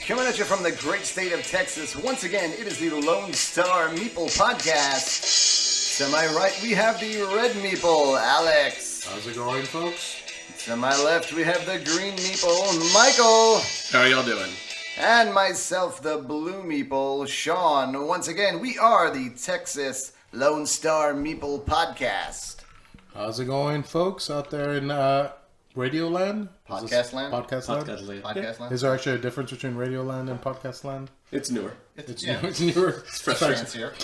Coming at you from the great state of Texas. Once again, it is the Lone Star Meeple podcast. To my right, we have the red Meeple, Alex. How's it going, folks? To my left, we have the green Meeple, Michael. How are y'all doing? And myself, the blue Meeple, Sean. Once again, we are the Texas Lone Star Meeple podcast. How's it going, folks, out there in Radio Land? Podcast land? Podcast land? Podcast land? Is there actually a difference between Radio Land and Podcast Land? It's newer. It's yeah. newer. It's newer. It's fresh. Fancier.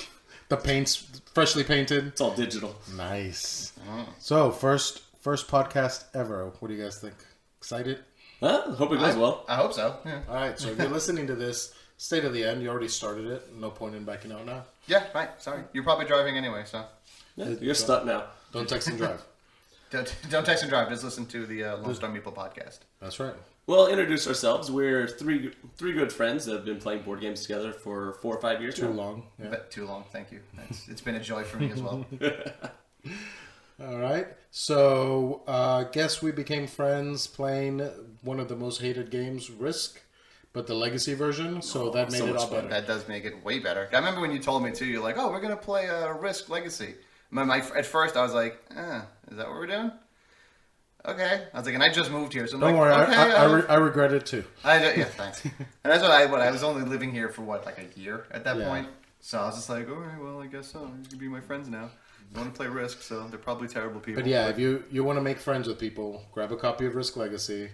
The paint's freshly painted. It's all digital. Nice. So, first podcast ever. What do you guys think? Excited? Hope it goes well. I hope so. Yeah. All right, so if you're listening to this, stay to the end. You already started it. No point in backing out now. Yeah, right. Sorry. You're probably driving anyway, so. Yeah, you're stuck now. Don't text and drive. Don't text and drive. Just listen to the Lone Star Meeple podcast. That's right. Well, introduce ourselves. We're three good friends that have been playing board games together for 4 or 5 years Too now. long. Yeah. But too long. Thank you. It's been a joy for me as well. All right. So, guess we became friends playing one of the most hated games, Risk, but the legacy version. So that made so it much all fun. better. That does make it way better. I remember when you told me too. You're like, "Oh, we're gonna play Risk Legacy." At first, I was like, "Is that what we're doing?" Okay. I was like, and I just moved here, so I'm Don't like, worry, okay, I regret it too. yeah, thanks. And that's what I was only living here for like a year at that Yeah. point. So I was just like, all right, well, I guess so. These can be my friends now. I want to play Risk, so they're probably terrible people. But yeah, if you want to make friends with people, grab a copy of Risk Legacy,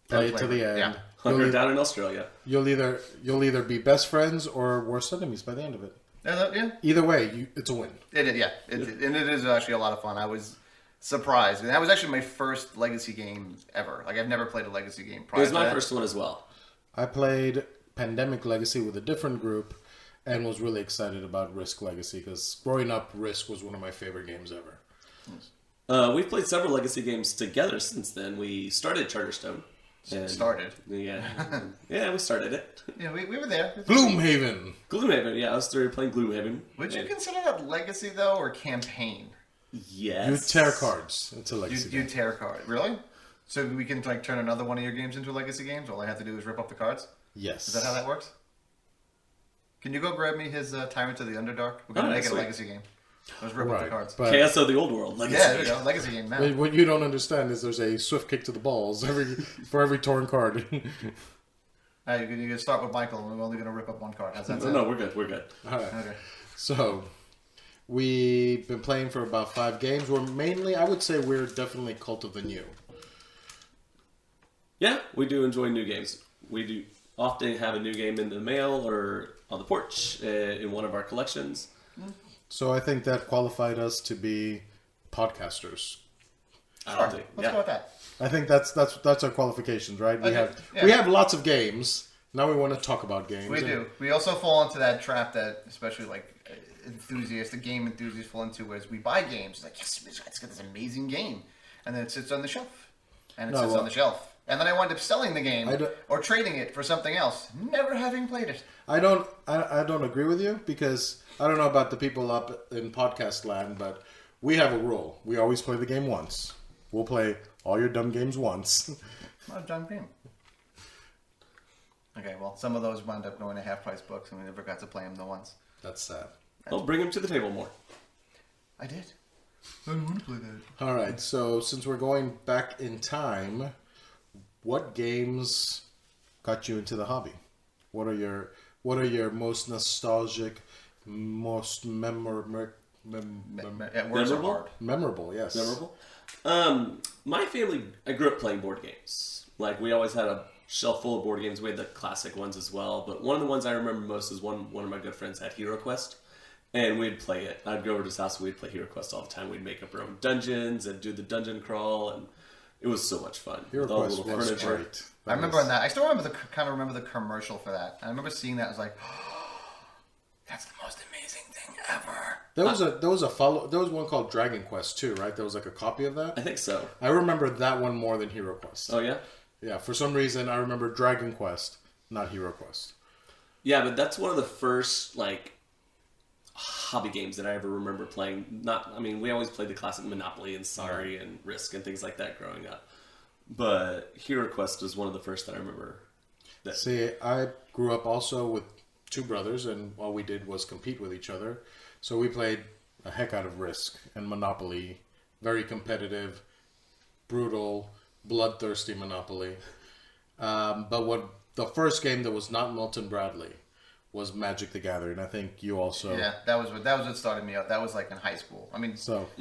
play it to the end. Yeah. Hunker down in Australia. You'll either be best friends or worst enemies by the end of it. Yeah. Either way, it's a win. It is, yeah. And it is actually a lot of fun. I was surprised. And that was actually my first Legacy game ever. Like, I've never played a Legacy game It prior was to my that. first one as well. I played Pandemic Legacy with a different group and was really excited about Risk Legacy because growing up, Risk was one of my favorite games ever. We've played several legacy games together since then. We started Charterstone. And- Started. Yeah. Yeah, we started it. Yeah, we were there. Gloomhaven. Gloomhaven. Yeah, I was playing Gloomhaven. Would you consider that Legacy, though, or campaign? Yes. You tear cards. It's a legacy You game. tear card. Really? So we can like turn another one of your games into Legacy games? All I have to do is rip up the cards? Yes. Is that how that works? Can you go grab me his Tyrant of the Underdark? We're going to make it a sweet. Legacy game. Let's rip up the cards. But Chaos of the Old World. Legacy. Yeah, there we go. Legacy game now. what you don't understand is there's a swift kick to the balls for every torn card. All right, you're going to start with Michael, and we're only going to rip up one card. How's that sound? No, we're good. We're good. All right. Okay. So, we've been playing for about 5 games. I would say we're definitely Cult of the New. Yeah, we do enjoy new games. We do often have a new game in the mail or on the porch in one of our collections. So I think that qualified us to be podcasters. Sure. Let's go with that. I think that's our qualifications, right? We Okay, yeah. we have lots of games. Now we want to talk about games. We do. We also fall into that trap that, especially like the game enthusiasts fall into, is we buy games. Like, yes, let's get this amazing game. And then it sits on the shelf. And it sits on the shelf. And then I wind up selling the game or trading it for something else, never having played it. I don't agree with you because I don't know about the people up in podcast land, but we have a rule. We always play the game once. We'll play all your dumb games once. Not a dumb game. Okay, well, some of those wound up going to half-price books, and we never got to play them the once. That's sad. I'll bring them to the table more. I did. I don't want to play that. All right, so since we're going back in time, what games got you into the hobby? What are your most nostalgic, most memorable? Words are hard. Memorable, yes. Memorable. My family, I grew up playing board games. Like, we always had a shelf full of board games. We had the classic ones as well. But one of the ones I remember most is one of my good friends had Hero Quest. And we'd play it. I'd go over to his house and we'd play Hero Quest all the time. We'd make up our own dungeons and do the dungeon crawl. And it was so much fun. Hero With all the Quest little was furniture. great. I remember on that. I still remember the commercial for that. I remember seeing that. I was like, that's the most amazing thing ever. There was one called Dragon Quest too, right? There was like a copy of that. I think so. I remember that one more than Hero Quest. Oh, yeah? Yeah, for some reason I remember Dragon Quest, not Hero Quest. Yeah, but that's one of the first, like, hobby games that I ever remember playing. We always played the classic Monopoly and Sorry and Risk and things like that growing up. But Hero Quest was one of the first that I remember. See, I grew up also with two brothers, and all we did was compete with each other. So we played a heck out of Risk and Monopoly. Very competitive, brutal, bloodthirsty Monopoly. But what the first game that was not Milton Bradley was Magic the Gathering. I think you also... Yeah, that was what started me out. That was like in high school. I mean,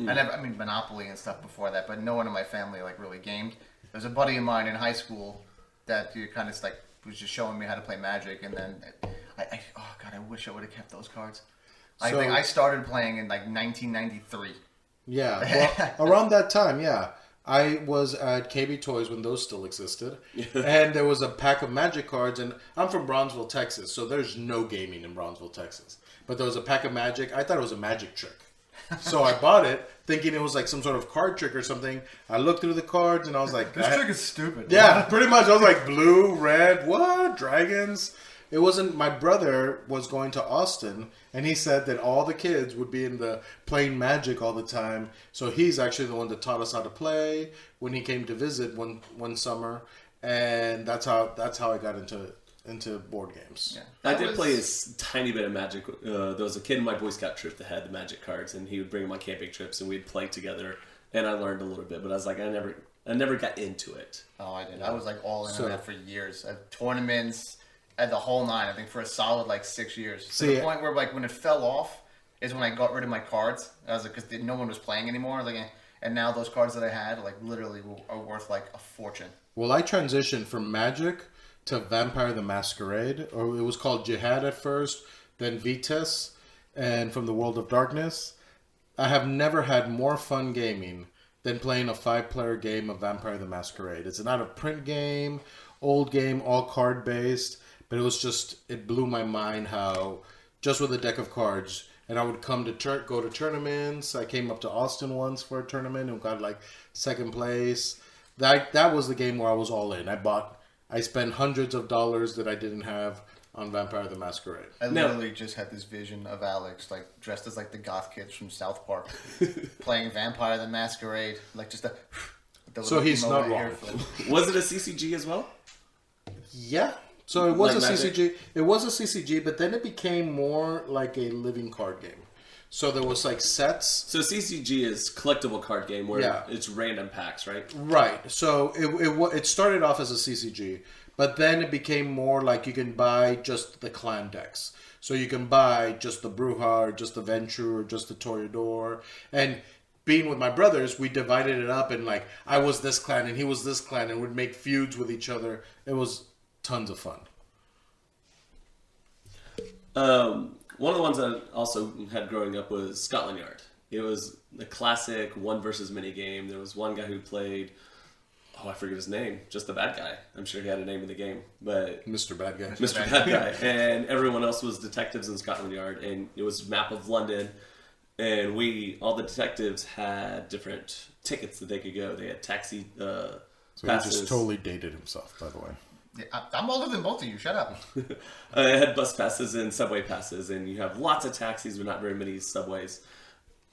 I mean Monopoly and stuff before that, but no one in my family like really gamed. There's a buddy of mine in high school that you kind of like was just showing me how to play Magic, and then oh god, I wish I would have kept those cards. I think I started playing in like 1993. Yeah, well, around that time, yeah. I was at KB Toys when those still existed, and there was a pack of Magic cards, and I'm from Bronzeville, Texas, so there's no gaming in Bronzeville, Texas. But there was a pack of Magic. I thought it was a magic trick. So I bought it, thinking it was like some sort of card trick or something. I looked through the cards, and I was like... This trick is stupid. Yeah, pretty much. I was like, blue, red, what? Dragons? It wasn't... My brother was going to Austin, and he said that all the kids would be in the playing Magic all the time. So he's actually the one that taught us how to play when he came to visit one summer. And that's how I got into board games. Yeah. I did play a tiny bit of Magic. There was a kid in my Boy Scout troop that had the Magic cards, and he would bring them on camping trips, and we'd play together. And I learned a little bit, but I was like, I never got into it. Oh, I did. I was like all in on that for years. Tournaments, at the whole nine. I think for a solid like 6 years. To the point where like when it fell off is when I got rid of my cards. I was like, because no one was playing anymore. Like, and now those cards that I had like literally are worth like a fortune. Well, I transitioned from Magic to Vampire the Masquerade, or it was called Jihad at first, then Vitesse, and from the World of Darkness. I have never had more fun gaming than playing a 5-player game of Vampire the Masquerade. It's an out-of-print game, old game, all card-based, but it blew my mind how, just with a deck of cards, and I would come to go to tournaments. I came up to Austin once for a tournament and got like second place. That was the game where I was all in. I spent hundreds of dollars that I didn't have on Vampire the Masquerade. I literally just had this vision of Alex, like dressed as like the goth kids from South Park, playing Vampire the Masquerade, like just a. So he's not wrong. Was it a CCG as well? Yeah. So it was Like a Magic? CCG. It was a CCG, but then it became more like a living card game. So there was like sets. So CCG is collectible card game where it's random packs, right? Right. So it started off as a CCG, but then it became more like you can buy just the clan decks. So you can buy just the Bruja, just the Ventrue, or just the Toreador. And being with my brothers, we divided it up, and like I was this clan and he was this clan, and would make feuds with each other. It was tons of fun. One of the ones that I also had growing up was Scotland Yard. It was the classic one versus many game. There was one guy who played, I forget his name, just the bad guy. I'm sure he had a name in the game, but Mr. Bad Guy. Mr. Bad Guy, and everyone else was detectives in Scotland Yard, and it was a map of London, and all the detectives had different tickets that they could go. They had taxi So passes. he just totally dated himself, by the way. Yeah, I'm older than both of you. Shut up. It had bus passes and subway passes, and you have lots of taxis, but not very many subways.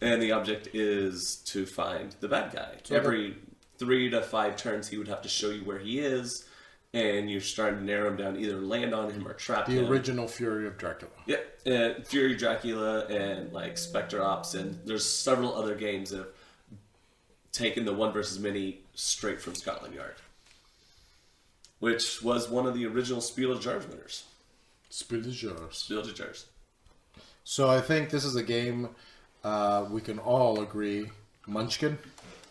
And the object is to find the bad guy. So every 3 to 5 turns, he would have to show you where he is, and you're starting to narrow him down, either land on him or trap him. The original Fury of Dracula. Yeah, Fury Dracula and like Spectre Ops, and there's several other games that have taken the one versus many straight from Scotland Yard, which was one of the original Spiel of Jars winners. Spiel of Jars. Spiel of Jars. So I think this is a game we can all agree. Munchkin.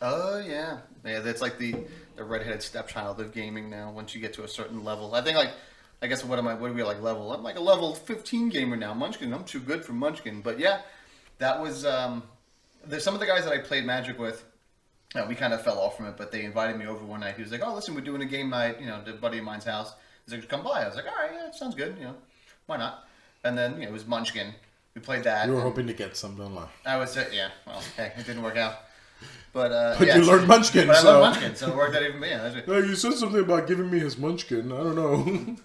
Oh yeah, that's like the redheaded stepchild of gaming now. Once you get to a certain level, I think I guess what are we like level? I'm like a level 15 gamer now. Munchkin, I'm too good for Munchkin. But yeah, that was there's some of the guys that I played Magic with. We kind of fell off from it, but they invited me over one night. He was like, "Oh, listen, we're doing a game night, at a buddy of mine's house." He's like, "Come by." I was like, "All right, yeah, sounds good. Why not?" And then it was Munchkin. We played that. You were hoping to get some, don't lie. I was, yeah. Well, hey, it didn't work out. But you learned Munchkin. But I learned Munchkin, so it worked out even better. No, you said something about giving me his Munchkin. I don't know.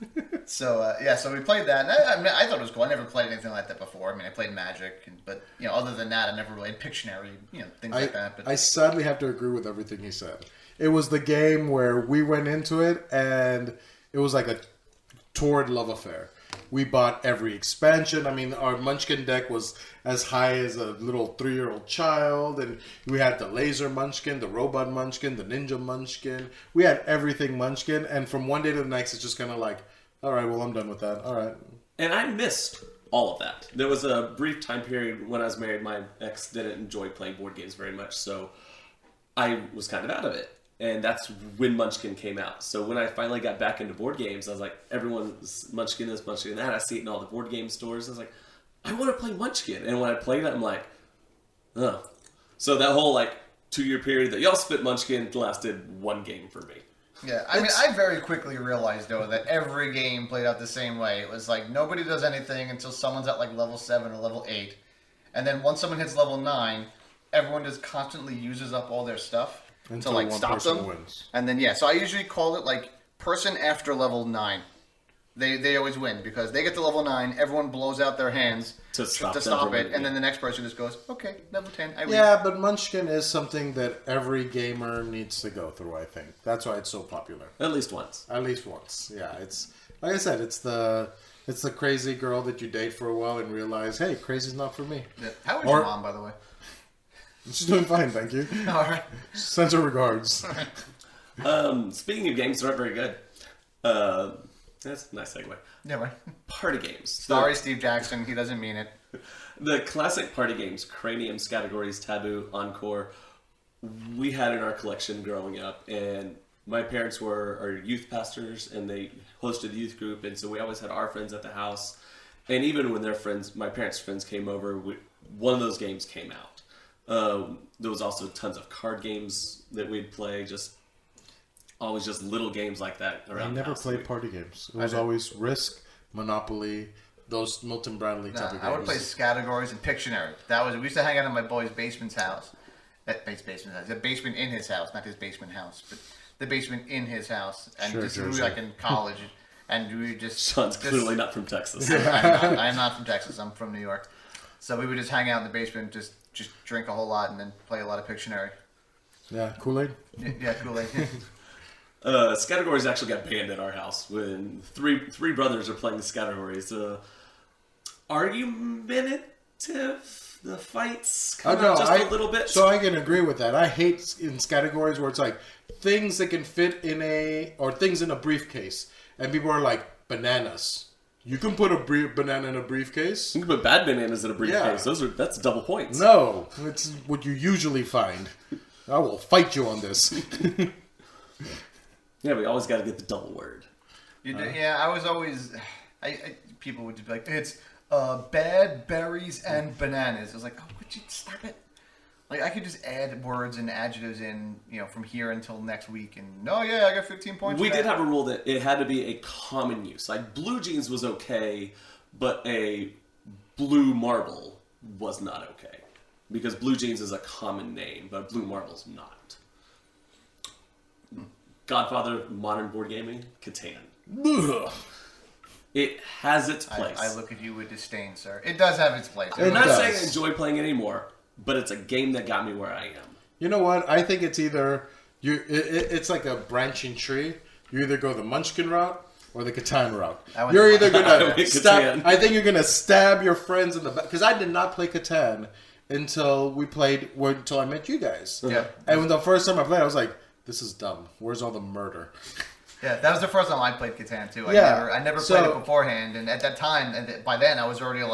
So we played that. And I thought it was cool. I never played anything like that before. I mean, I played Magic, but other than that, I never really had Pictionary, things like that. But I sadly have to agree with everything he said. It was the game where we went into it, and it was like a toward Love Affair. We bought every expansion. I mean, our Munchkin deck was as high as a little 3-year-old child, and we had the Laser Munchkin, the Robot Munchkin, the Ninja Munchkin. We had everything Munchkin, and from one day to the next, it's just kind of like, all right, well, I'm done with that. All right. And I missed all of that. There was a brief time period when I was married. My ex didn't enjoy playing board games very much, so I was kind of out of it. And that's when Munchkin came out. So when I finally got back into board games, I was like, everyone's Munchkin this, Munchkin that. I see it in all the board game stores. I was like, I want to play Munchkin. And when I played it, I'm like, oh. So that whole 2-year period that y'all spit Munchkin lasted one game for me. Yeah, I mean, I very quickly realized, though, that every game played out the same way. It was like, nobody does anything until someone's at, level 7 or level 8. And then once someone hits level 9, everyone just constantly uses up all their stuff Until to, one stop person them. wins. And then, so I usually call it, person after level 9. They always win, because they get to level 9, everyone blows out their hands To stop it, and then the next person just goes, okay, level 10, I win. Yeah, but Munchkin is something that every gamer needs to go through, I think. That's why it's so popular. At least once. At least once. Yeah, it's like I said, it's the crazy girl that you date for a while and realize, hey, crazy's not for me. Yeah. How is your mom, by the way? She's doing fine, thank you. All right. Sends her regards. Speaking of games that aren't very good, that's a nice segue. Yeah, right. Party games. Sorry, Steve Jackson. He doesn't mean it. The classic party games, Craniums, Categories, Taboo, Encore, we had in our collection growing up, and my parents were our youth pastors, and they hosted a youth group, and so we always had our friends at the house, and even when their friends, my parents' friends came over, one of those games came out. There was also tons of card games that we'd play, always just little games like that around. I never the house. played party games. It was always Risk, Monopoly, those Milton Bradley type of games. I would play Categories and Pictionary. We used to hang out in my boy's basement's house. The basement in his house, not his basement house, but the basement in his house. And Sure, we were Jersey. in college, and we just... Sean's clearly not from Texas. I am not from Texas. I'm from New York. So we would just hang out in the basement, just drink a whole lot, and then play a lot of Pictionary. Yeah, Kool-Aid? Yeah, Kool-Aid. Categories actually got banned at our house when three brothers are playing the Categories. Argumentative, the fights come out just a little bit. So I can agree with that. I hate in categories where it's like things that can fit or things in a briefcase, and people are like bananas. You can put a banana in a briefcase. You can put bad bananas in a briefcase. Yeah. That's double points. No, it's what you usually find. I will fight you on this. Yeah, we always got to get the double word. Yeah, I was always... people would be like, it's bad berries and bananas. I was like, oh, would you stop it? I could just add words and adjectives in, from here until next week, and I got 15 points. We for did that. have a rule that it had to be a common use. Like blue jeans was okay, but a blue marble was not okay. Because blue jeans is a common name, but blue marble's not. Godfather of modern board gaming, Catan. Ugh. It has its place. I look at you with disdain, sir. It does have its place. I'm not does. saying I enjoy playing it anymore, but it's a game that got me where I am. You know what? I think it's either it's like a branching tree. You either go the Munchkin route or the Catan route. You're either gonna stab. I think you're gonna stab your friends in the back, because I did not play Catan until I met you guys. Yeah. And when the first time I played, I was like, "This is dumb. Where's all the murder?" Yeah, that was the first time I played Catan too. I never played it beforehand, and at that time, by then, I was already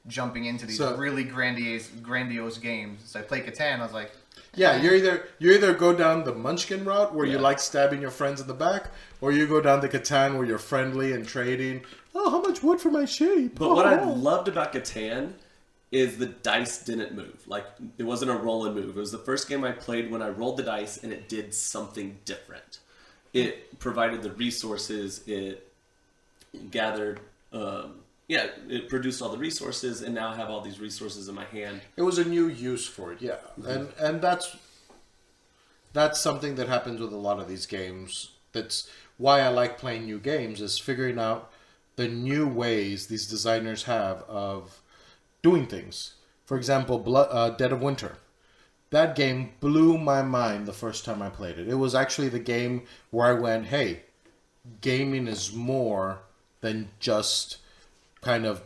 jumping into these really grandiose games. So I played Catan. I was like, yeah, you either go down the Munchkin route where you like stabbing your friends in the back, or you go down the Catan where you're friendly and trading. Oh, how much wood for my sheep? But what I loved about Catan is the dice didn't move. It wasn't a roll and move. It was the first game I played when I rolled the dice and it did something different. It provided the resources. It gathered. It produced all the resources, and now I have all these resources in my hand. It was a new use for it, yeah, and that's something that happens with a lot of these games. That's why I like playing new games, is figuring out the new ways these designers have of doing things. For example, Dead of Winter. That game blew my mind the first time I played it. It was actually the game where I went, hey, gaming is more than just kind of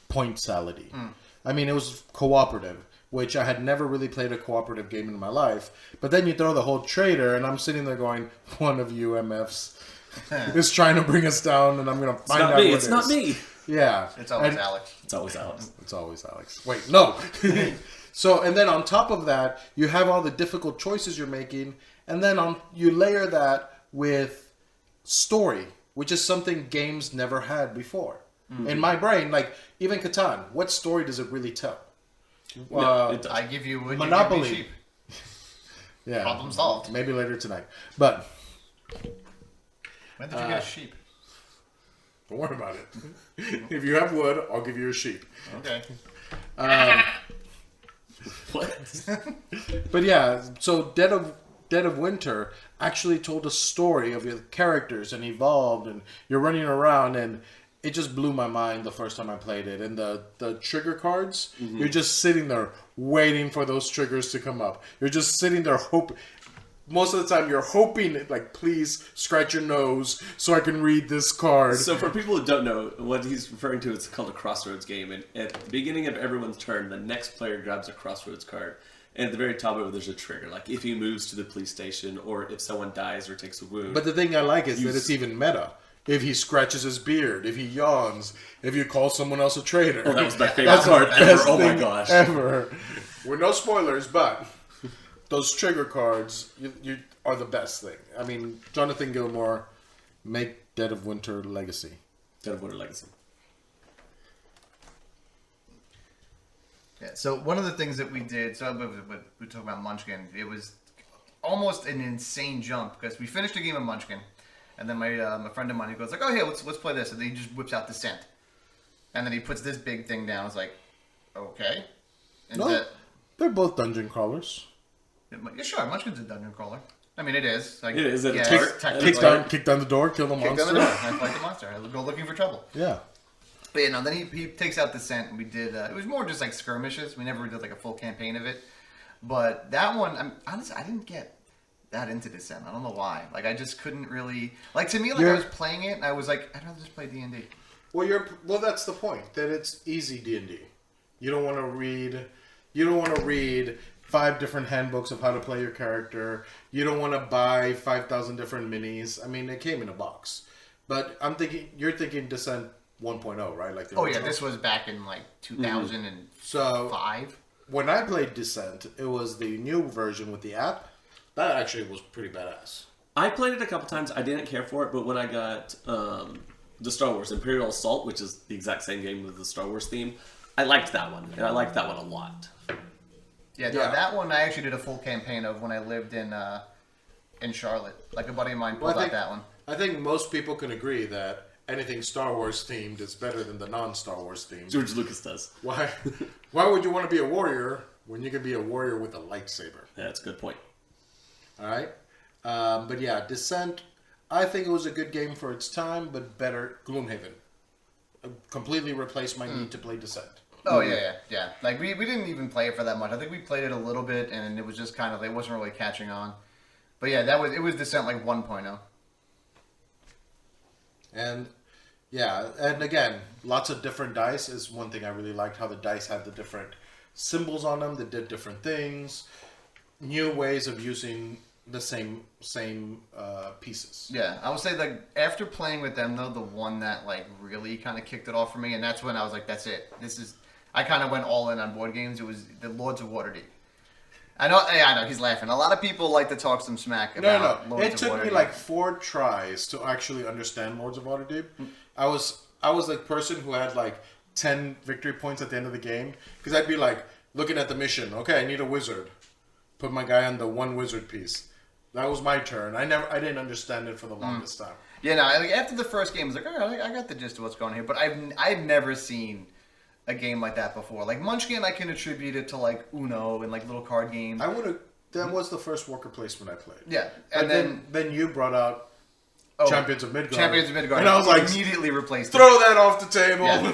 point salady. I mean, it was cooperative, which I had never really played a cooperative game in my life. But then you throw the whole traitor, and I'm sitting there going, one of you MFs is trying to bring us down, and I'm going to find out what it is. It's not me. Yeah. It's always Alex. It's always Alex. It's always Alex. Wait, no. So, and then on top of that, you have all the difficult choices you're making, and then you layer that with story, which is something games never had before. In my brain, like, even Catan, what story does it really tell? I give you wood, Monopoly. you give me sheep. Yeah. Problem solved. Maybe later tonight. But When did you get a sheep? don't worry about it. If you have wood, I'll give you a sheep. Okay. What? But yeah, so Dead of Winter actually told a story of your characters and evolved, and you're running around, and it just blew my mind the first time I played it. And the trigger cards, you're just sitting there waiting for those triggers to come up. You're just sitting there hoping. Most of the time, you're hoping, like, please scratch your nose so I can read this card. So for people who don't know, what he's referring to is called a crossroads game. And at the beginning of everyone's turn, the next player grabs a crossroads card. And at the very top of it, there's a trigger. Like if he moves to the police station or if someone dies or takes a wound. But the thing I like is that it's even meta. If he scratches his beard, if he yawns, if you call someone else a traitor. Oh, that was my favorite card ever. Oh my gosh. Ever. With no spoilers, but those trigger cards you are the best thing. I mean, Jonathan Gilmour, make Dead of Winter Legacy. Dead of Winter Legacy. Yeah, so one of the things that we did, so we talked about Munchkin, it was almost an insane jump because we finished a game of Munchkin, and then my friend of mine, he goes like, oh yeah, let's play this, and then he just whips out Descent, and then he puts this big thing down. It's like, okay, and No, they're both dungeon crawlers. yeah, sure, Munchkin's a dungeon crawler. I mean, it is. Like, It is at yeah, its it's heart. technically- Kick down the door, kill the Kick monster. down the door. I fight the monster. I go looking for trouble. Yeah. But yeah, no, then he takes out Descent, and we did, it was more just like skirmishes. We never did like a full campaign of it. But that one, honestly, I didn't get that into Descent. I don't know why. Like, I just couldn't really, like, to me, like, I was playing it, and I was like, I'd rather just play D&D. Well, that's the point. That it's easy D&D. You don't want to read 5 different handbooks of how to play your character. You don't want to buy 5,000 different minis. I mean, it came in a box. But you're thinking Descent 1.0, right? Like Oh yeah, this was back in like 2005. So when I played Descent, it was the new version with the app. That actually was pretty badass. I played it a couple times. I didn't care for it, but when I got the Star Wars Imperial Assault, which is the exact same game with the Star Wars theme, I liked that one, and I liked that one a lot. Yeah, no, that one I actually did a full campaign of when I lived in Charlotte. Like a buddy of mine pulled out that one. I think most people can agree that anything Star Wars themed is better than the non-Star Wars themed. George Lucas does. Why would you want to be a warrior when you can be a warrior with a lightsaber? Yeah, that's a good point. All right. But yeah, Descent, I think it was a good game for its time, but better. Gloomhaven completely replaced my need to play Descent. Oh yeah. Like we didn't even play it for that much. I think we played it a little bit, and it was just kind of, it wasn't really catching on. But yeah, it was Descent like 1.0. And yeah, and again, lots of different dice is one thing I really liked, how the dice had the different symbols on them that did different things, new ways of using the same pieces. Yeah, I would say like after playing with them though, the one that like really kind of kicked it off for me, and that's when I was like, that's it. I kind of went all in on board games. It was the Lords of Waterdeep. I know, he's laughing. A lot of people like to talk some smack about No. Lords It of took Waterdeep. me like 4 tries to actually understand Lords of Waterdeep. I was the person who had like 10 victory points at the end of the game, because I'd be like looking at the mission. Okay, I need a wizard. Put my guy on the 1 wizard piece. That was my turn. I didn't understand it for the longest time. Yeah, no. Like after the first game, I was like, all right, I got the gist of what's going on here. But I've never seen a game like that before. Like Munchkin, I can attribute it to like Uno and like little card games. That was the first worker placement I played. Yeah, and then you brought out Champions of Midgard. Champions of Midgard. And I was like, immediately replaced throw that off the table. Yeah.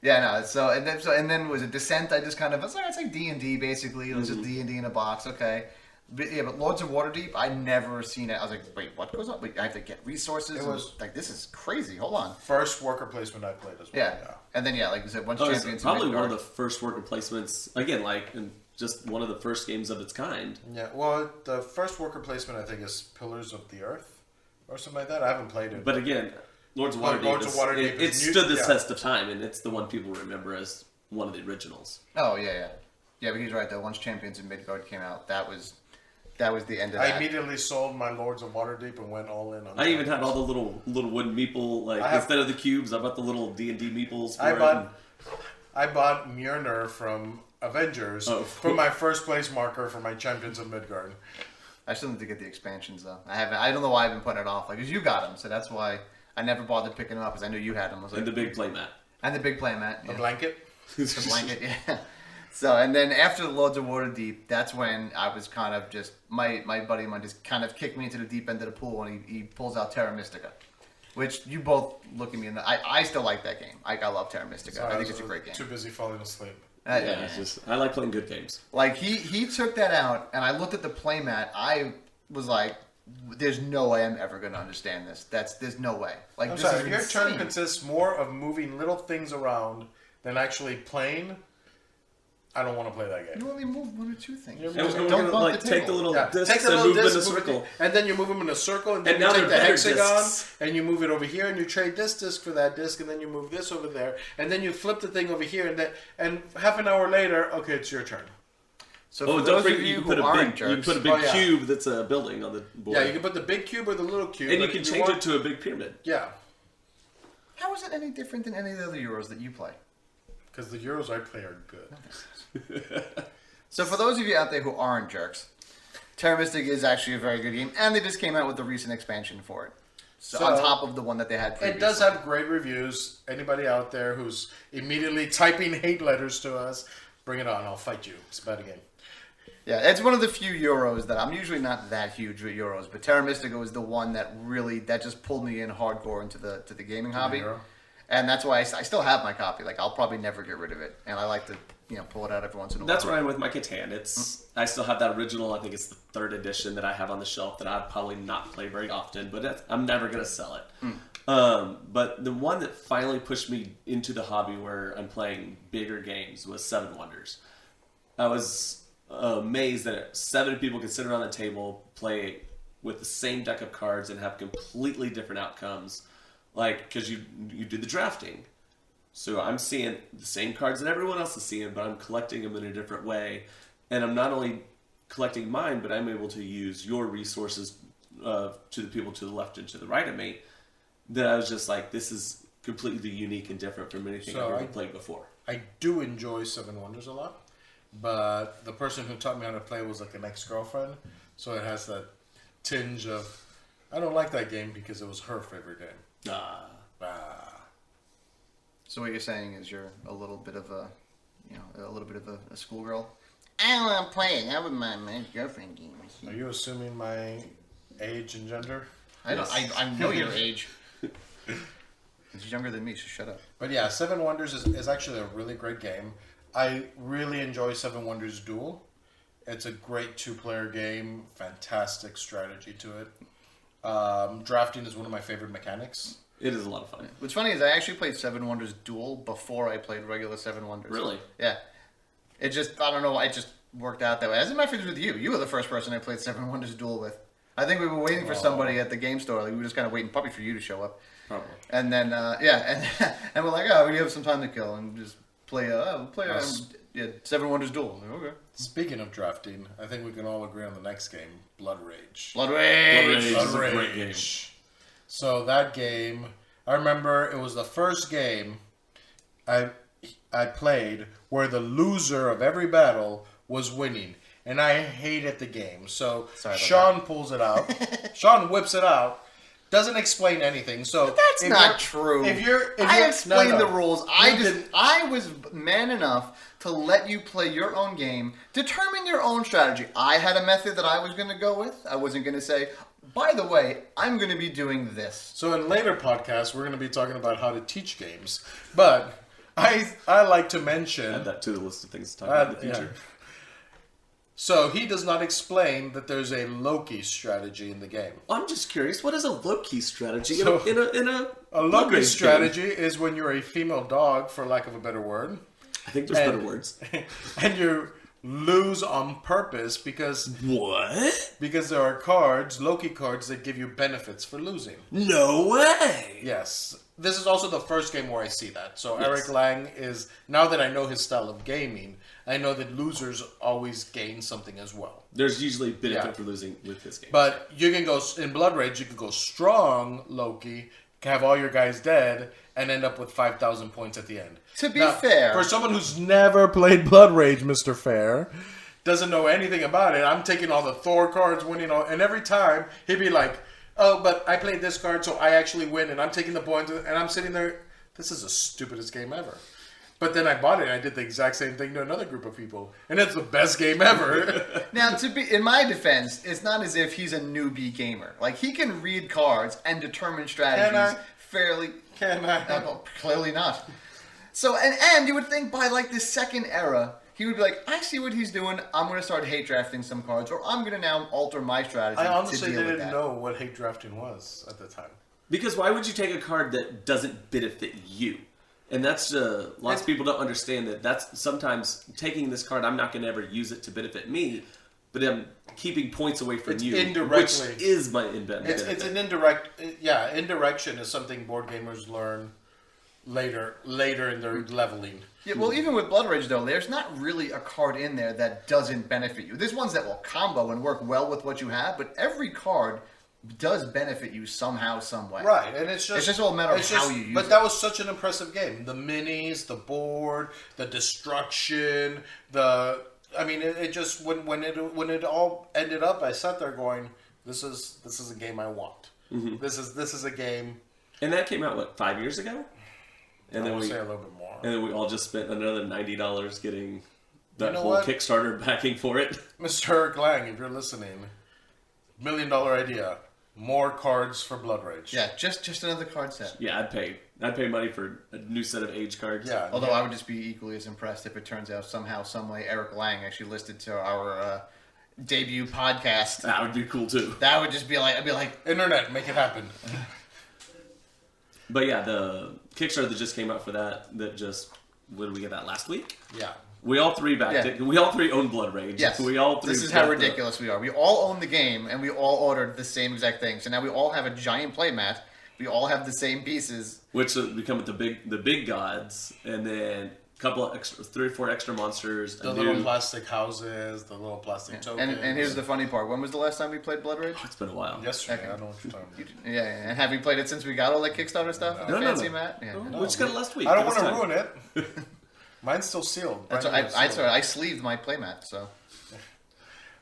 Yeah, no. So and then was it Descent? I just kind of, it's like D&D basically. It was just D&D in a box. Okay. But Lords of Waterdeep, I never seen it. I was like, wait, what goes on? Wait, I have to get resources. It was like, this is crazy. Hold on. First worker placement I played as well. Yeah. And then like you said, once It's champions. probably one of the first worker placements. Again, like in just one of the first games of its kind. Yeah. Well, the first worker placement I think is Pillars of the Earth or something like that. I haven't played it. But again, Lords of But Waterdeep, Lords of Waterdeep it is new- stood the yeah. test of time, and it's the one people remember as one of the originals. Oh yeah. Yeah, but he's right though. Once Champions in Midgard came out, that was the end of that. I immediately sold my Lords of Waterdeep and went all in on. I even had all the little wooden meeple, like instead of the cubes, I bought the little D&D meeples. I bought Mjolnir from Avengers for my first place marker for my Champions of Midgard. I still need to get the expansions though. I don't know why I've been putting it off. Like, 'cause you got them, so that's why I never bothered picking them up because I knew you had them. I was like, And the big playmat. And the big playmat. The Yeah. blanket. The blanket, yeah. So, and then after the Lords of Waterdeep, that's when I was kind of just, my buddy of mine just kind of kicked me into the deep end of the pool and he pulls out Terra Mystica. Which you both look at me and I still like that game. I love Terra Mystica. I think it's a great game. Too busy falling asleep. Yeah, it's just, I like playing good games. Like, he took that out, and I looked at the playmat. I was like, there's no way I'm ever going to understand this. There's no way. Like, I'm this sorry, is if your insane. turn consists more of moving little things around than actually playing, I don't want to play that game. You only move one or two things. You're And we're Don't gonna bump like the take the table. little Yeah, discs take the and little move them in a disc, circle. and then you move them in a circle, and then And you now take they're the better hexagon, discs. and you move it over here, and you trade this disc for that disc, and then you move this over there, and then you flip the thing over here, and half an hour later, okay, it's your turn. So Oh, for don't those forget of you you can who put a aren't big you can jerks, put a big Oh, yeah. cube that's a building on the board. Yeah, you can put the big cube or the little cube, and you but can if change want- it to a big pyramid. Yeah, how is it any different than any of the other Euros that you play? because the Euros I play are good. So for those of you out there who aren't jerks, Terra Mystica is actually a very good game, and they just came out with the recent expansion for it. So on top of the one that they had previously. It does have great reviews. Anybody out there who's immediately typing hate letters to us, bring it on. I'll fight you. It's a bad game. Yeah, it's one of the few Euros that I'm usually not that huge with Euros, but Terra Mystica was the one that just pulled me in hardcore into the gaming hobby. Euro. And that's why I still have my copy. Like, I'll probably never get rid of it. And I like to, pull it out every once in a while. That's where I'm with my Catan. I still have that original. I think it's the third edition that I have on the shelf that I'd probably not play very often, but I'm never gonna sell it. But the one that finally pushed me into the hobby where I'm playing bigger games was Seven Wonders. I was amazed that 7 people could sit around the table, play with the same deck of cards, and have completely different outcomes. Like, because you do the drafting. So I'm seeing the same cards that everyone else is seeing, but I'm collecting them in a different way. And I'm not only collecting mine, but I'm able to use your resources to the people to the left and to the right of me. That I was just like, this is completely unique and different from anything I've ever played before. I do enjoy Seven Wonders a lot, but the person who taught me how to play was like an ex-girlfriend, so it has that tinge of, I don't like that game because it was her favorite game. So what you're saying is you're a little bit of a schoolgirl. I don't want to play it. That was my girlfriend game. Are you assuming my age and gender? I know your age. He's younger than me, so shut up. But yeah, Seven Wonders is actually a really great game. I really enjoy Seven Wonders Duel. It's a great 2-player game, fantastic strategy to it. Drafting is one of my favorite mechanics. It is a lot of fun. What's funny is I actually played Seven Wonders Duel before I played regular Seven Wonders. Really? Yeah. It just, I don't know, it just worked out that way. As a matter of fact, with you. You were the first person I played Seven Wonders Duel with. I think we were waiting for somebody at the game store. Like, we were just kind of waiting probably for you to show up. Probably. And then, and we're like, we have some time to kill and just play Seven Wonders Duel. Like, okay. Speaking of drafting, I think we can all agree on the next game, Blood Rage. Blood Rage! Is a great game. So that game, I remember it was the first game I played where the loser of every battle was winning. And I hated the game. So Sean pulls it out. Sean whips it out. Doesn't explain anything. So That's not true. I explained the rules. I was man enough to let you play your own game, determine your own strategy. I had a method that I was going to go with. I wasn't going to say, by the way, I'm going to be doing this. So in later podcasts, we're going to be talking about how to teach games. But I like to mention... Add that to the list of things to talk about in the future. Yeah. So he does not explain that there's a Loki strategy in the game. I'm just curious, what is a low-key strategy So, in a A Blood Loki Rage strategy game? is when you're a female dog, for lack of a better word, I think there's better words. and you lose on purpose because What? there are cards, Loki cards, that give you benefits for losing. No way! Yes. This is also the first game where I see that. So Yes. Eric Lang is, now that I know his style of gaming, I know that losers always gain something as well. There's usually benefit Yeah. for losing with this game. But you can go, in Blood Rage, you can go strong Loki, have all your guys dead, and end up with 5,000 points at the end. To be fair, For someone who's never played Blood Rage, Mr. Fair, doesn't know anything about it, I'm taking all the Thor cards, winning all, and every time he'd be like, oh, but I played this card, so I actually win, and I'm taking the points, and I'm sitting there, this is the stupidest game ever. But then I bought it, and I did the exact same thing to another group of people, and it's the best game ever. now, to be in my defense, it's not as if he's a newbie gamer. Like, he can read cards and determine strategies fairly. Can I? Well, clearly not. So, and you would think by like the second era, he would be like, I see what he's doing. I'm going to start hate drafting some cards, or I'm going to now alter my strategy I to honestly deal with didn't that. know what hate drafting was at the time. Because why would you take a card that doesn't benefit you? And that's lots of people don't understand that. That's sometimes taking this card. I'm not going to ever use it to benefit me, but I'm keeping points away from It's you, indirectly. which is my benefit. It's an indirect, yeah. Indirection is something board gamers learn later in their leveling. Yeah, well, even with Blood Rage, though, there's not really a card in there that doesn't benefit you. There's ones that will combo and work well with what you have, but every card does benefit you somehow, some way. Right, and it's just all a matter of it's how you use But it. that was such an impressive game. The minis, the board, the destruction, I mean, it just when it all ended up, I sat there going, "This is a game I want. Mm-hmm. This is a game." And that came out, what, 5 years ago? And I then would we say a little bit more. and then we all just spent another $90 getting that You know whole what? Kickstarter backing for it. Mr. Eric Lang, if you're listening, $1 million idea: more cards for Blood Rage. Yeah, just another card set. Yeah, I'd pay money for a new set of age cards. Yeah. Although I would just be equally as impressed if it turns out somehow, some way, Eric Lang actually listed to our debut podcast. That would be cool too. That would just be like, I'd be like, Internet, make it happen. But yeah, the Kickstarter that just came out for that just, when did we get that, last week? Yeah. We all three backed Yeah. it. We all three own Blood Rage. yes, We all three this is how got the- ridiculous we are. We all own the game, and we all ordered the same exact thing. So now we all have a giant playmat. We all have the same pieces. which become the big gods, and then a couple of extra, 3 or 4 extra monsters. The a little new- plastic houses, the little plastic tokens. And here's the funny part. When was the last time we played Blood Rage? It's been a while. Yesterday, Okay. I don't know what you're talking about. Yeah, and have you played it since we got all that Kickstarter stuff? No, no, Fancy no. Matt? Yeah. We just got it last week. I don't Give want us to time. ruin it. Mine's still sealed. That's what Brand new sealed. I sleeved my playmat, so.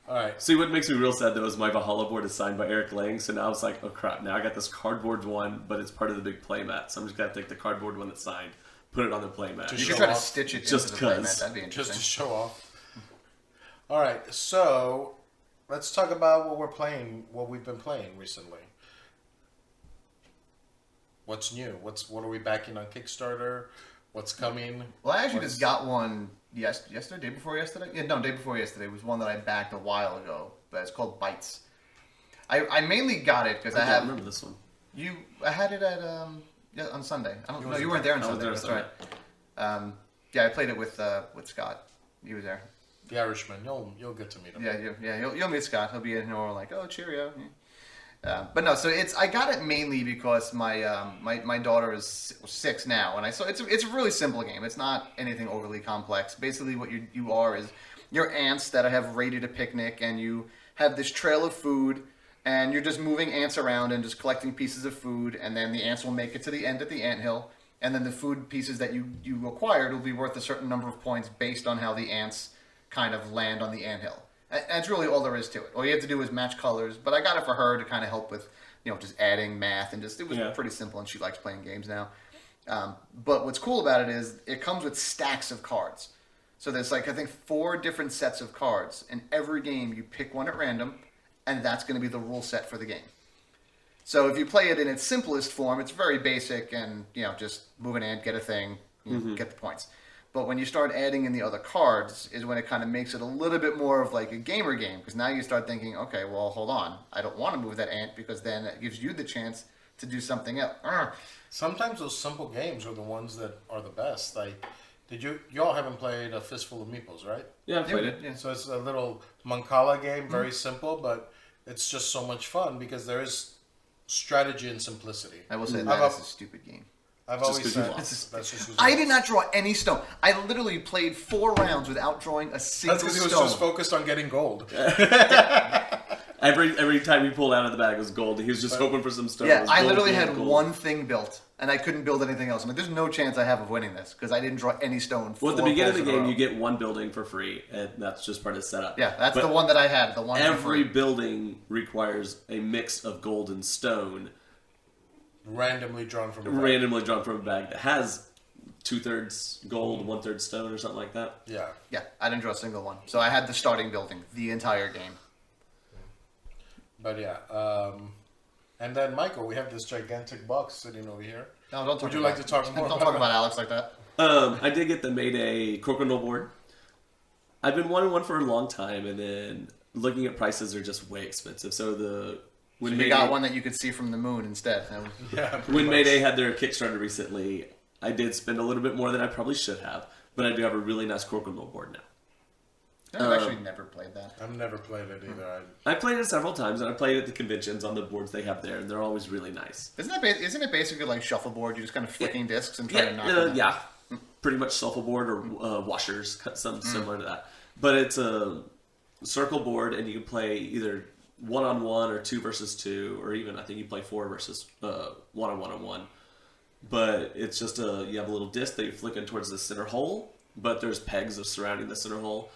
All right. See, what makes me real sad though is my Valhalla board is signed by Eric Lang, so now it's like, oh crap, now I got this cardboard one, but it's part of the big playmat, so I'm just gonna take the cardboard one that's signed, put it on the playmat. Just You show could try to off. stitch it Just into the playmat. 'cause. That'd be Just to interesting. show off. All right. So let's talk about what we're playing, what we've been playing recently. What's new? What are we backing on Kickstarter? What's coming? Well, I actually What's- just got one yesterday, day before yesterday? Yeah, no, day before yesterday. It was one that I backed a while ago, but it's called Bites. I mainly got it because I I don't have... remember this one. I had it at, yeah, on Sunday. I don't know, you weren't there on I was Sunday, there that's Sunday. right. Yeah, I played it with Scott. He was there. The Irishman. You'll get to meet him. Yeah, you'll meet Scott. He'll be in here like, oh, cheerio. Yeah. But no, so I got it mainly because my daughter is 6 now, and so it's a really simple game. It's not anything overly complex. Basically, what you are is you're ants that have raided a picnic, and you have this trail of food, and you're just moving ants around and just collecting pieces of food, and then the ants will make it to the end at the anthill, and then the food pieces that you acquired will be worth a certain number of points based on how the ants kind of land on the anthill. And that's really all there is to it. All you have to do is match colors. But I got it for her to kind of help with, just adding math and it was pretty simple. And she likes playing games now. But what's cool about it is it comes with stacks of cards. So there's I think 4 different sets of cards. And every game you pick one at random, and that's going to be the rule set for the game. So if you play it in its simplest form, it's very basic and just move an ant, get a thing, get the points. But when you start adding in the other cards is when it kind of makes it a little bit more of like a gamer game. Because now you start thinking, okay, well, hold on. I don't want to move that ant because then it gives you the chance to do something else. Sometimes those simple games are the ones that are the best. Like, y'all haven't played A Fistful of Meeples, right? Yeah, I've played it. Yeah. So it's a little Mancala game, very simple, but it's just so much fun because there is strategy and simplicity. I will say that is a stupid game. I've Just always 'cause you said lost. that's just who's I lost. did not draw any stone. I literally played 4 rounds without drawing a single That's because he was stone. just focused on getting gold. Every time he pulled out of the bag was gold. He was just hoping for some stones. Yeah, I Gold, literally gold, had gold. one thing built, and I couldn't build anything else. I'm like, there's no chance I have of winning this because I didn't draw any stone. Well, at the 4 beginning of pulls the in a game, row. you get one building for free, and that's just part of the setup. Yeah, that's But the one that I had. The one for every free. building requires a mix of gold and stone, Randomly drawn from a bag. randomly drawn from a bag that has 2/3 gold, 1/3 stone, or something like that. Yeah. Yeah, I didn't draw a single one. So I had the starting building the entire game. But yeah. And then, Michael, we have this gigantic box sitting over here. No, don't talk Would you about like to talk more Don't about talk it? about Alex like that. I did get the Mayday Crocodile board. I've been wanting one for a long time, and then looking at prices are just way expensive. So So you got one that you could see from the moon instead. That was- Yeah. pretty when much. Mayday had their Kickstarter recently, I did spend a little bit more than I probably should have, but I do have a really nice Crocodile board now. I've actually never played that. I've never played it either. I played it several times, and I played it at the conventions on the boards they have there, and they're always really nice. Isn't it basically like shuffleboard? You're just kind of flicking discs and trying to knock them out? Yeah, pretty much shuffleboard or washers, something similar to that. But it's a circle board, and you can play either 1-on-1 or 2 versus 2, or even I think you play 4 versus 1-on-1. But it's just you have a little disc that you're flicking towards the center hole, but there's pegs of surrounding the center hole,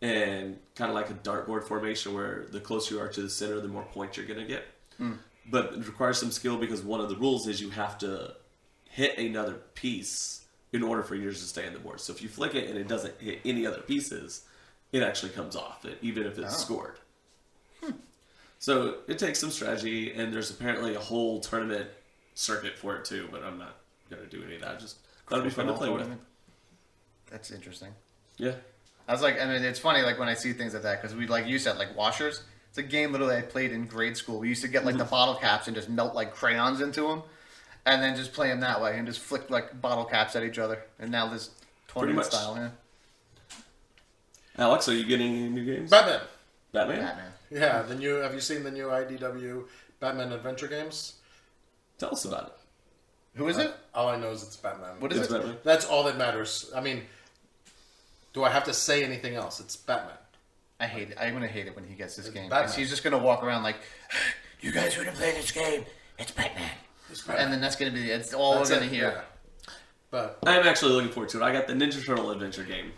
and kind of like a dartboard formation where the closer you are to the center, the more points you're going to get. But it requires some skill because one of the rules is you have to hit another piece in order for yours to stay on the board. So if you flick it and it doesn't hit any other pieces, it actually comes off, even if it's scored. So it takes some strategy, and there's apparently a whole tournament circuit for it too, but I'm not going to do any of that. Just thought it'd be fun to play with. That's interesting. Yeah. I was like, I mean, it's funny, like when I see things like that, because we, like you said, like washers. It's a game literally I played in grade school. We used to get like the bottle caps and just melt like crayons into them, and then just play them that way and just flick like bottle caps at each other. And now this tournament much. style, yeah. Alex, are you getting any new games? Batman. Batman? Batman. Yeah, have you seen the new IDW Batman Adventure games? Tell us about it. Who is it? All I know is it's Batman. What is It's it? Batman. That's all that matters. I mean, do I have to say anything else? It's Batman. I hate it. I'm gonna hate it when he gets this game. Batman. 'Cause he's just gonna walk around like, "You guys want to play this game? It's Batman." It's Batman. And then that's gonna be it's all That's we're gonna it, hear. yeah. But I'm actually looking forward to it. I got the Ninja Turtle Adventure game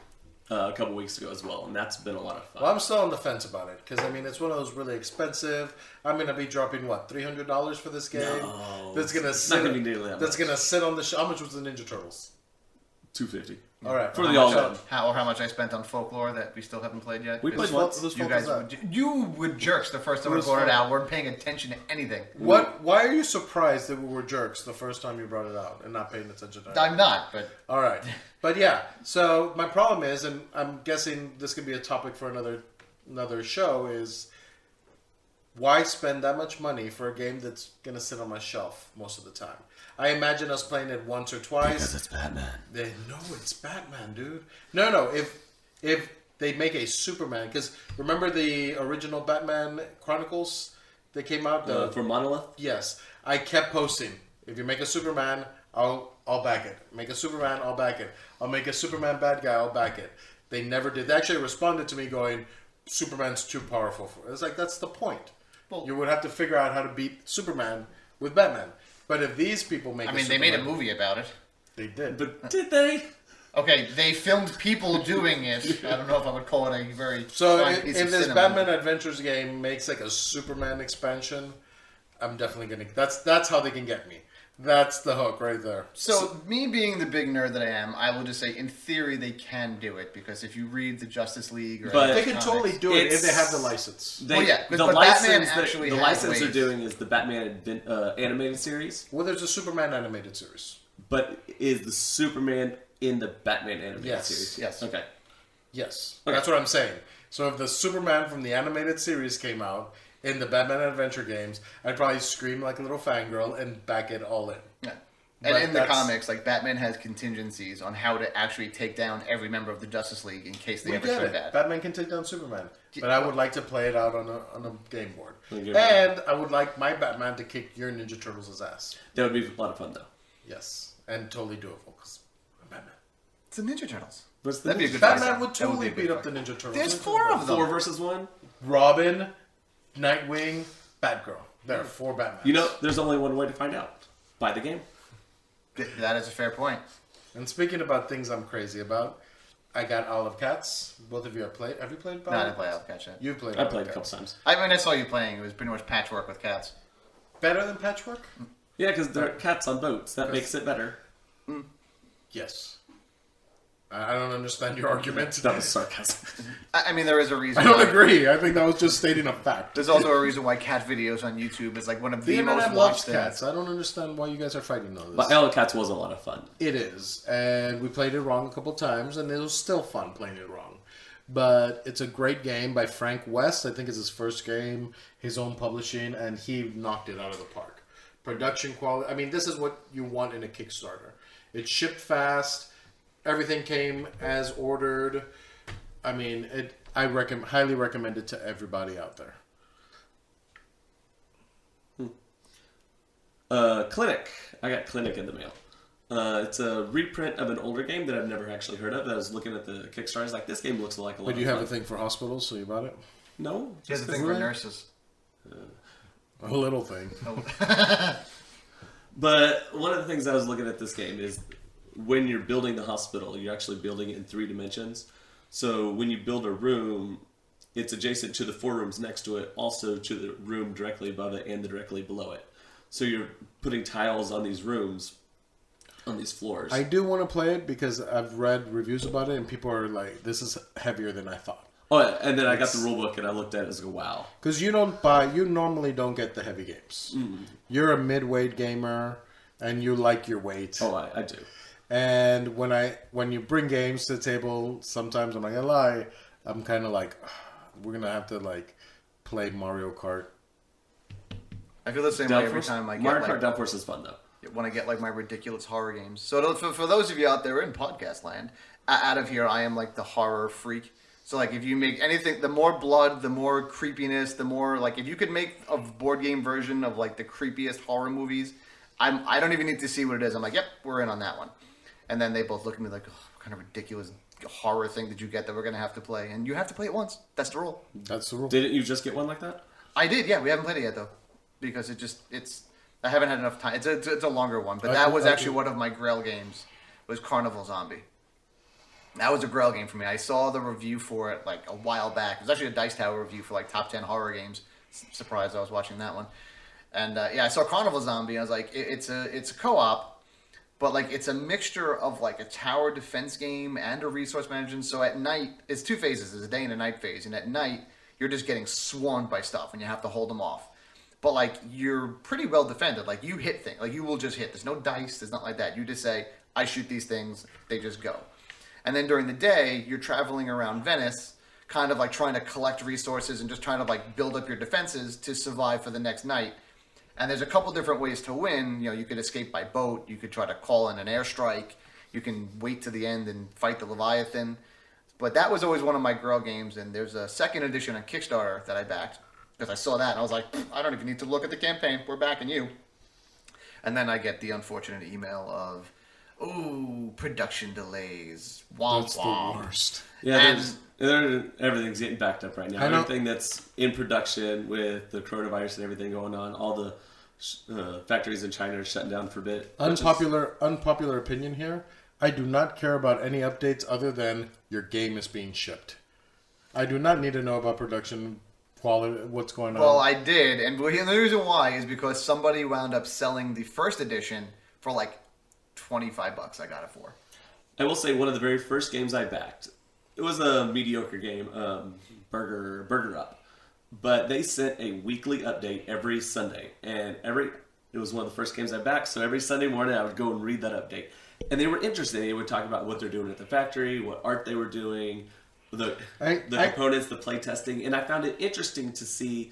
a couple weeks ago as well, and that's been a lot of fun. well, I'm still on the fence about it because I mean it's one of those really expensive. I'm gonna be dropping what $300 for this game. No, That's gonna it's sit. not gonna be nearly that That's much. gonna sit on the. How much was the Ninja Turtles? $250 All right, for how the much- all-in. How much I spent on Folklore that we still haven't played yet. We Because played once. Whose You fault guys, is that? you were jerks the first time we Whose brought it fault? out. Weren't paying attention to anything. What? Why are you surprised that we were jerks the first time you brought it out and not paying attention to it? I'm not, but All right, but yeah. So my problem is, and I'm guessing this could be a topic for another show, is why spend that much money for a game that's gonna sit on my shelf most of the time? I imagine us playing it once or twice. Because it's Batman. No, it's Batman, dude. No. If they make a Superman, because remember the original Batman Chronicles that came out. For Monolith? Yes, I kept posting. If you make a Superman, I'll back it. Make a Superman, I'll back it. I'll make a Superman bad guy, I'll back it. They never did. They actually responded to me going, "Superman's too powerful for." It's like that's the point. Well- You would have to figure out how to beat Superman with Batman. But if these people make, I mean, they made a movie about it. They did. But did they? Okay, they filmed people doing it. I don't know if I would call it a very So fine if piece of this cinema. Batman Adventures game makes like a Superman expansion, I'm definitely gonna. That's how they can get me. That's the hook right there. So, me being the big nerd that I am, I will just say, in theory, they can do it because if you read the Justice League, or But- any They of can the totally comics- do it if It's- they have the license. They, Well, yeah, the but license, Batman that- actually the has license they're ways. doing is the Batman animated series, Well, there's a Superman animated series. but is the Superman in the Batman animated Yes. series? Yes. Okay. Yes, Okay. that's what I'm saying. So if the Superman from the animated series came out in the Batman Adventure games, I'd probably scream like a little fangirl and back it all in. Yeah. But And in the that's- comics, like Batman has contingencies on how to actually take down every member of the Justice League in case they We ever get turn it. bad. Batman can take down Superman, but I would like to play it out on a game board, On a game and I would like my Batman to kick your Ninja Turtles' ass. That would be a lot of fun, though. Yes, and totally doable because I'm Batman. It's the Ninja Turtles. What's the That'd be a Ninja good Batman fight. would That totally be a beat good up the fight. Ninja Turtles. There's What are you 4 talking of them. 4 versus 1? Robin, Nightwing, Batgirl. There are 4 Batmans. You know, there's only one way to find out. Buy the game. That is a fair point. And speaking about things I'm crazy about, I got Olive Cats. Both of you have played. Have you played? No, I didn't play Olive Cats yet. You've played. I Olive played a Cats. couple times. I mean, I saw you playing. It was pretty much patchwork with cats. Better than Patchwork? Yeah, because they're cats on boats. That makes it better. Yes. I don't understand your argument. That was sarcasm. I mean, there is a reason. I don't why- agree. I think that was just stating a fact. There's also a reason why cat videos on YouTube is like one of The the most internet loves watched things. cats. I don't understand why you guys are fighting on this. But Isle of Cats was a lot of fun. It is, and we played it wrong a couple times, and it was still fun playing it wrong. But it's a great game by Frank West. I think it's his first game, his own publishing, and he knocked it out of the park. Production quality. I mean, this is what you want in a Kickstarter. It shipped fast. Everything came as ordered. I mean, I highly recommend it to everybody out there. Clinic. I got Clinic in the mail. It's a reprint of an older game that I've never actually heard of. I was looking at the Kickstarter. I was like, this game looks like a lot But of you have fun. a thing for hospitals, so you bought it? No? He has a thing for nurses. A little thing. But one of the things I was looking at this game is when you're building the hospital, you're actually building it in 3 dimensions. So when you build a room, it's adjacent to the 4 rooms next to it, also to the room directly above it and the directly below it. So you're putting tiles on these rooms, on these floors. I do want to play it because I've read reviews about it, and people are like, this is heavier than I thought. Oh, and then I got the rule book and I looked at it and I was like, wow. Because you normally don't get the heavy games. Mm-hmm. You're a mid-weight gamer, and you like your weight. Oh, I do. And when you bring games to the table, sometimes I'm not gonna lie, I'm kind of like, we're gonna have to like play Mario Kart. I feel the same way every Downforce? time I get Mario like, Kart Downforce is fun, though. when I get like my ridiculous horror games. So for those of you out there in podcast land, out of here, I am like the horror freak. So like if you make anything, the more blood, the more creepiness, the more like if you could make a board game version of like the creepiest horror movies, I don't even need to see what it is. I'm like, yep, we're in on that one. And then they both look at me like, oh, what kind of ridiculous horror thing did you get that we're going to have to play? And you have to play it once. That's the rule. That's the rule. Didn't you just get one like that? I did, yeah. We haven't played it yet, though. Because I haven't had enough time. It's a longer one. But that was actually one of my Grail games, was Carnival Zombie. That was a Grail game for me. I saw the review for it like a while back. It was actually a Dice Tower review for like top 10 horror games. Surprised I was watching that one. And yeah, I saw Carnival Zombie. I was like, it's a co-op. But like it's a mixture of like a tower defense game and a resource management. So at night, it's 2 phases. There's a day and a night phase. And at night, you're just getting swarmed by stuff and you have to hold them off. But like you're pretty well defended. Like you hit things. Like you will just hit. There's no dice. There's nothing like that. You just say, I shoot these things. They just go. And then during the day, you're traveling around Venice, kind of like trying to collect resources and just trying to like build up your defenses to survive for the next night. And there's a couple different ways to win. You know, you could escape by boat. You could try to call in an airstrike. You can wait to the end and fight the Leviathan. But that was always one of my Grail games. And there's a second edition on Kickstarter that I backed because I saw that and I was like, I don't even need to look at the campaign. We're backing you. And then I get the unfortunate email of, ooh, production delays. Womp That's the womp. worst. Yeah, And- everything's getting backed up right now. I know. Everything that's in production with the coronavirus and everything going on, all the factories in China are shutting down for a bit. which is- Unpopular opinion here. I do not care about any updates other than your game is being shipped. I do not need to know about production quality, what's going on. Well, I did, and the reason why is because somebody wound up selling the first edition for like $25. I got it for. I will say one of the very first games I backed. It was a mediocre game, Burger Up, but they sent a weekly update every Sunday, and it was one of the first games I backed. So every Sunday morning I would go and read that update, And they were interesting. They would talk about what they're doing at the factory, what art they were doing, the components, the play testing, and I found it interesting to see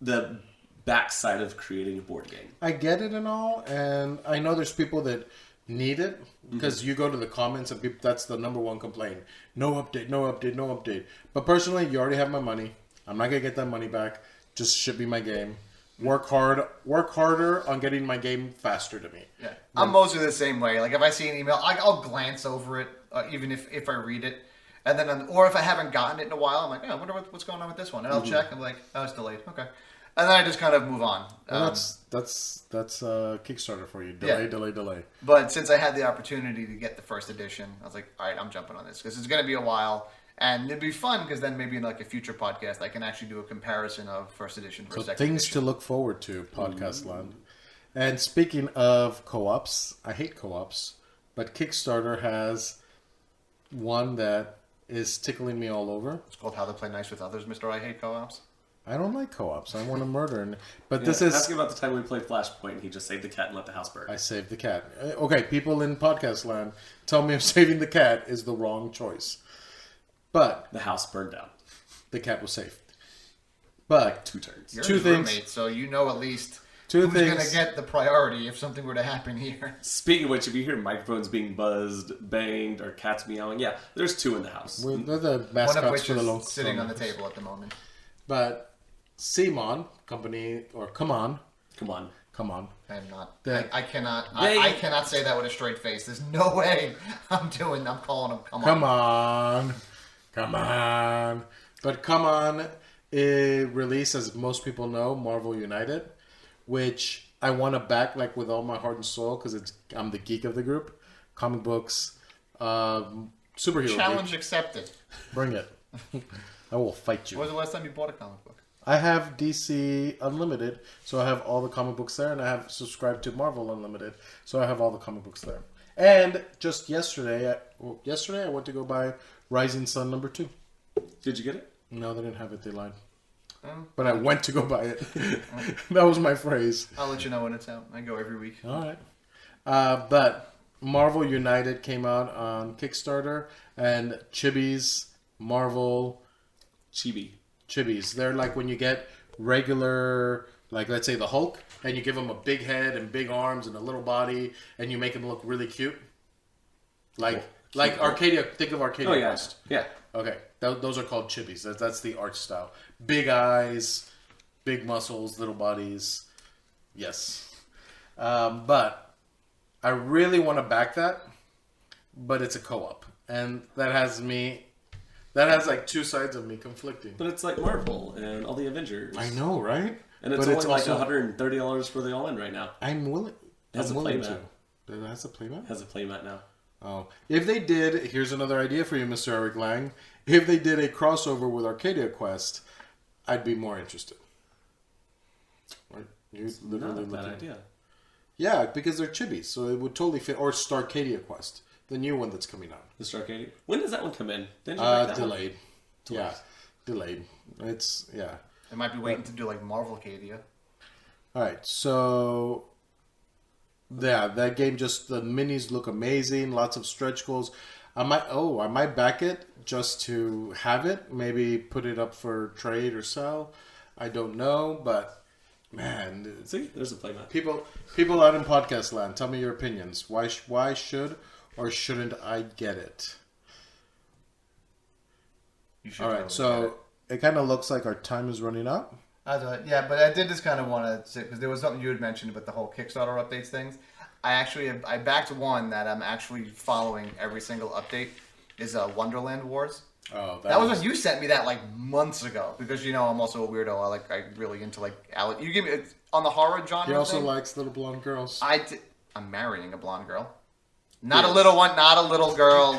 the backside of creating a board game. I get it and all, and I know there's people that need it because you go to the comments and people, that's the number one complaint. No update, no update, no update. But personally, you already have my money. I'm not gonna get that money back. Just ship me my game. Work harder on getting my game faster to me. Yeah, I'm mostly the same way. Like if I see an email, I'll glance over it, even if I read it, and then or if I haven't gotten it in a while, I'm like, oh, I wonder what's going on with this one, and I'll check. I'm like, oh, it's delayed. Okay, and then I just kind of move on. Well, that's Kickstarter for you. Delay. But since I had the opportunity to get the first edition, I was like, all right, I'm jumping on this because it's going to be a while. And it'd be fun because then maybe in like a future podcast, I can actually do a comparison of first edition versus second things edition. to look forward to, podcast land. And speaking of co-ops, I hate co-ops, but Kickstarter has one that is tickling me all over. It's called How to Play Nice with Others, Mr. I Hate Co-ops. I don't like co-ops. I want to murder. But Yeah, this is... Asking about the time we played Flashpoint and he just saved the cat and let the house burn. I saved the cat. Okay, people in podcast land, tell me if saving the cat is the wrong choice. But The house burned down. the cat was saved. But Like 2 turns. You're Two his things. roommate, so you know at least Two who's going to things. get the priority if something were to happen here. Speaking of which, if you hear microphones being buzzed, banged, or cats meowing, yeah, there's 2 in the house. They're the One mascots of which for the local. is sitting on the table at the moment. But Simon company or come on. Come on. I am not. That- I cannot. They- I cannot say that with a straight face. There's no way I'm calling him. Come on. But come on, it released, as most people know, Marvel United, which I want to back like with all my heart and soul because I'm the geek of the group. Comic books, superhero Challenge geek. accepted. Bring it. I will fight When you. was the last time you bought a comic book? I have DC Unlimited, so I have all the comic books there, and I have subscribed to Marvel Unlimited, so I have all the comic books there. And just yesterday I went to go buy Rising Sun #2. Did you get it? No, they didn't have it. They lied. Oh. But I went to go buy it. That was my phrase. I'll let you know when it's out. I go every week. All right. But Marvel United came out on Kickstarter, and Chibi's Marvel Chibis. They're like when you get regular, like let's say the Hulk, and you give him a big head and big arms and a little body, and you make him look really cute. Like Arcadia. Think of Arcadia Oh, yeah. Quest. Yeah. Okay, those are called chibis. That's the art style. Big eyes, big muscles, little bodies. Yes. But I really want to back that, but it's a co-op. And that has like 2 sides of me conflicting. But it's like Marvel and all the Avengers. I know, right? And it's But only like also- $130 for the all-in right now. I'm willing. Has I'm a willing playmat. to. It has a playmat? Has a playmat now. Oh. If they did, here's another idea for you, Mr. Eric Lang. If they did a crossover with Arcadia Quest, I'd be more interested. Right? You're literally Not a bad looking. idea. Yeah, because they're chibis, so it would totally fit. Or Starcadia Quest, the new one that's coming out. The Starcadia. When does that one come in? Didn't you break that one? Delayed. Yeah, delayed. It's, yeah. They might be waiting to do like Marvel Cadia. All right, so yeah, that game just the minis look amazing. Lots of stretch goals. I might back it just to have it. Maybe put it up for trade or sell. I don't know, but man, See, there's a playmat. people out in podcast land, tell me your opinions. Why should or shouldn't I get it? You should All right, totally so it kind of looks like our time is running up. Yeah, but I did just kind of want to say, because there was something you had mentioned about the whole Kickstarter updates things. I backed one that I'm actually following every single update is Wonderland Wars. Oh, That was when you sent me that like months ago because you know I'm also a weirdo. I really into like you give me on the horror genre. He also thing, likes little blonde girls. I'm marrying a blonde girl. Not a little one, not a little girl.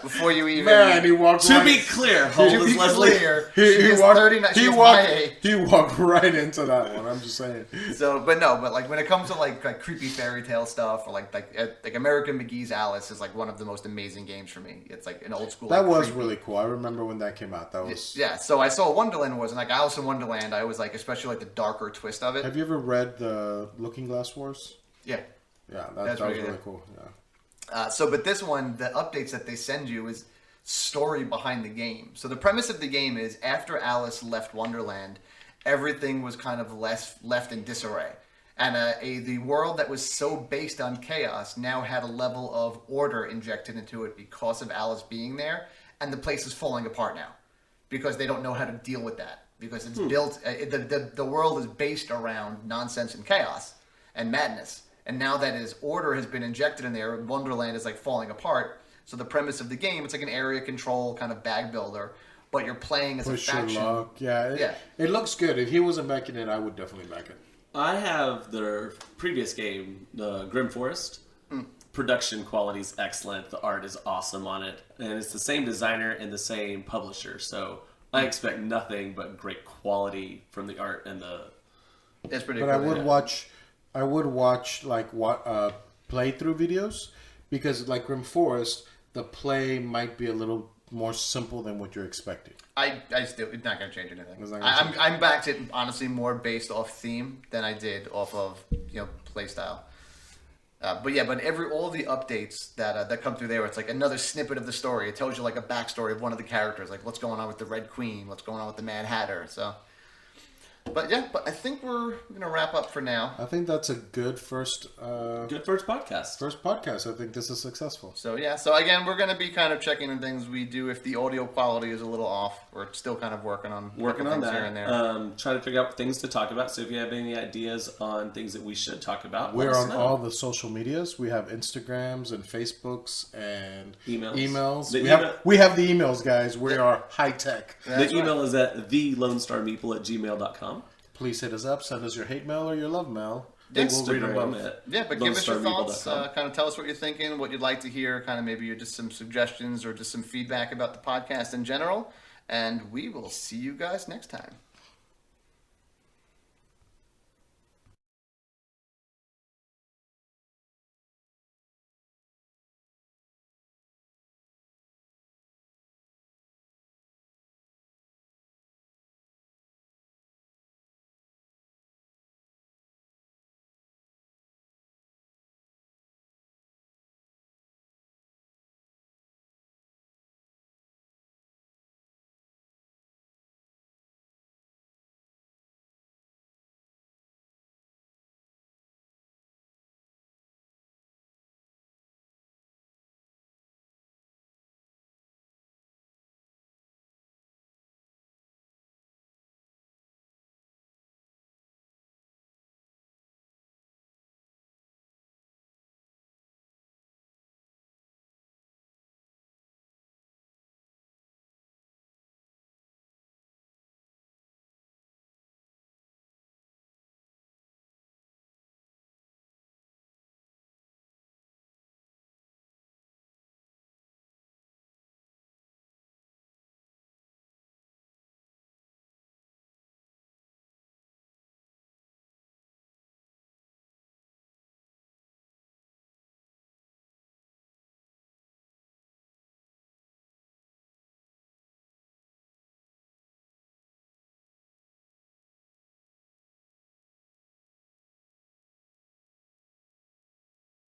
Before you even... Man, he walked To right... be clear, to Holmes be Leslie. clear, she is 39. She is my age. He walked right into that one. I'm just saying. So, but like when it comes to like creepy fairy tale stuff or like American McGee's Alice is like one of the most amazing games for me. It's like an old school. That like, was creepy. really cool. I remember when that came out. That was. Yeah, so I saw Wonderland Wars and like Alice in Wonderland. I always like, especially like the darker twist of it. Have you ever read the Looking Glass Wars? Yeah. Yeah, That's that was really really good. cool. Yeah. But this one, the updates that they send you is story behind the game. So the premise of the game is after Alice left Wonderland, everything was kind of left in disarray. And the world that was so based on chaos now had a level of order injected into it because of Alice being there. And the place is falling apart now because they don't know how to deal with that. Because it's built, the world is based around nonsense and chaos and madness. And now that his order has been injected in there, Wonderland is like falling apart. So the premise of the game, it's like an area control kind of bag builder, but you're playing as a faction. Your luck. Yeah, it looks good. If he wasn't backing it, I would definitely back it. I have their previous game, the Grim Forest. Production quality is excellent. The art is awesome on it. And it's the same designer and the same publisher. So I expect nothing but great quality from the art and the... It's pretty but cool. I would watch like playthrough videos because like Grim Forest, the play might be a little more simple than what you're expecting. I still, it's not going to change anything. It's not gonna change. I'm back to honestly more based off theme than I did off of play style. But all the updates that come through there, it's like another snippet of the story. It tells you like a backstory of one of the characters, like what's going on with the Red Queen, what's going on with the Mad Hatter. So, but I think we're gonna wrap up for now. I think that's a good first podcast. First podcast. I think this is successful. So so again, we're gonna be kind of checking in things we do. If the audio quality is a little off, we're still kind of working on things that here and there. Trying to figure out things to talk about. So if you have any ideas on things that we should talk about, we're let us on know. all the social medias. We have Instagrams and Facebooks and emails. We have the emails, guys. We are high tech. The email is at thelonestarmeeple@gmail.com. Please hit us up. Send us your hate mail or your love mail. Instagram We'll read them both. But give us your thoughts. lonestarmeeple.com. Kind of tell us what you're thinking, what you'd like to hear. Kind of maybe just some suggestions or just some feedback about the podcast in general. And we will see you guys next time.